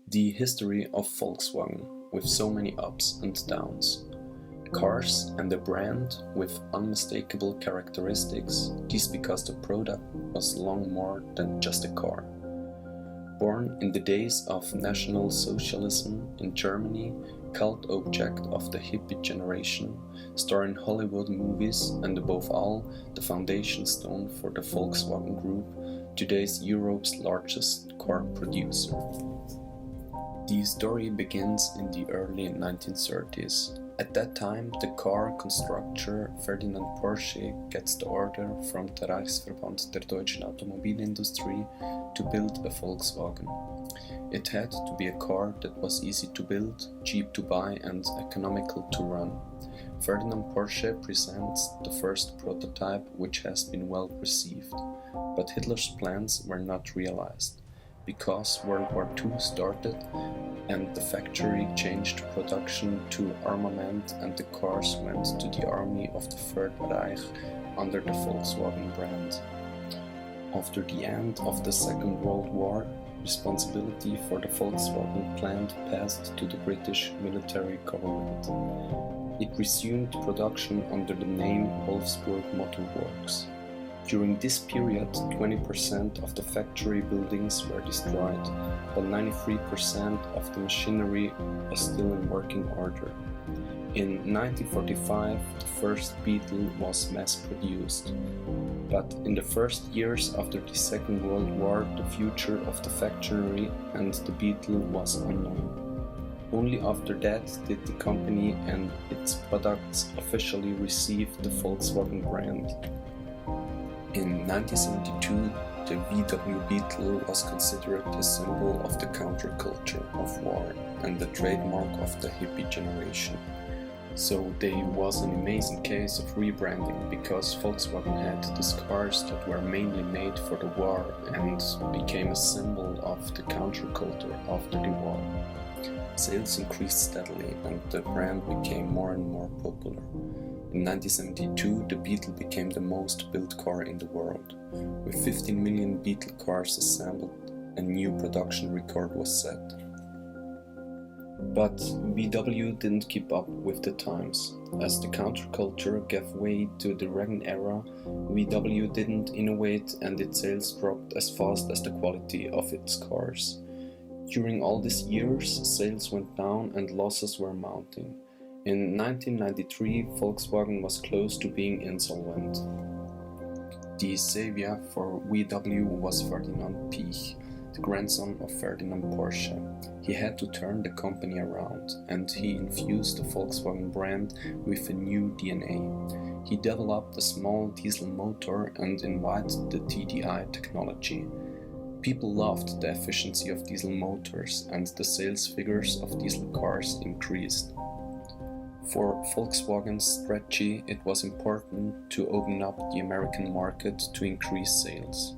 The history of Volkswagen, with so many ups and downs. Cars and a brand with unmistakable characteristics, this because the product was long more than just a car. Born in the days of National Socialism in Germany, cult object of the hippie generation, star in Hollywood movies and above all, the foundation stone for the Volkswagen Group, today's Europe's largest car producer. The story begins in the early 1930s. At that time, the car constructor Ferdinand Porsche gets the order from the Reichsverband der Deutschen Automobilindustrie to build a Volkswagen. It had to be a car that was easy to build, cheap to buy and economical to run. Ferdinand Porsche presents the first prototype, which has been well received, but Hitler's plans were not realized. Because World War II started and the factory changed production to armament and the cars went to the army of the Third Reich under the Volkswagen brand. After the end of the Second World War, responsibility for the Volkswagen plant passed to the British military government. It resumed production under the name Wolfsburg Motor Works. During this period, 20% of the factory buildings were destroyed, but 93% of the machinery was still in working order. In 1945, the first Beetle was mass-produced, but in the first years after the Second World War, the future of the factory and the Beetle was unknown. Only after that did the company and its products officially receive the Volkswagen brand. In 1972, the VW Beetle was considered a symbol of the counterculture of war and the trademark of the hippie generation. So there was an amazing case of rebranding because Volkswagen had these cars that were mainly made for the war and became a symbol of the counterculture after the war. Sales increased steadily and the brand became more and more popular. In 1972, the Beetle became the most built car in the world. With 15 million Beetle cars assembled, a new production record was set. But VW didn't keep up with the times. As the counterculture gave way to the Reagan era, VW didn't innovate and its sales dropped as fast as the quality of its cars. During all these years, sales went down and losses were mounting. In 1993, Volkswagen was close to being insolvent. The savior for VW was Ferdinand Piëch, the grandson of Ferdinand Porsche. He had to turn the company around, and he infused the Volkswagen brand with a new DNA. He developed a small diesel motor and invented the TDI technology. People loved the efficiency of diesel motors, and the sales figures of diesel cars increased. For Volkswagen's strategy, it was important to open up the American market to increase sales.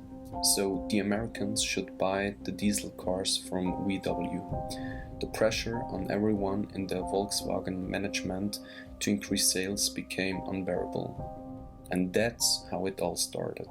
So the Americans should buy the diesel cars from VW. The pressure on everyone in the Volkswagen management to increase sales became unbearable. And that's how it all started.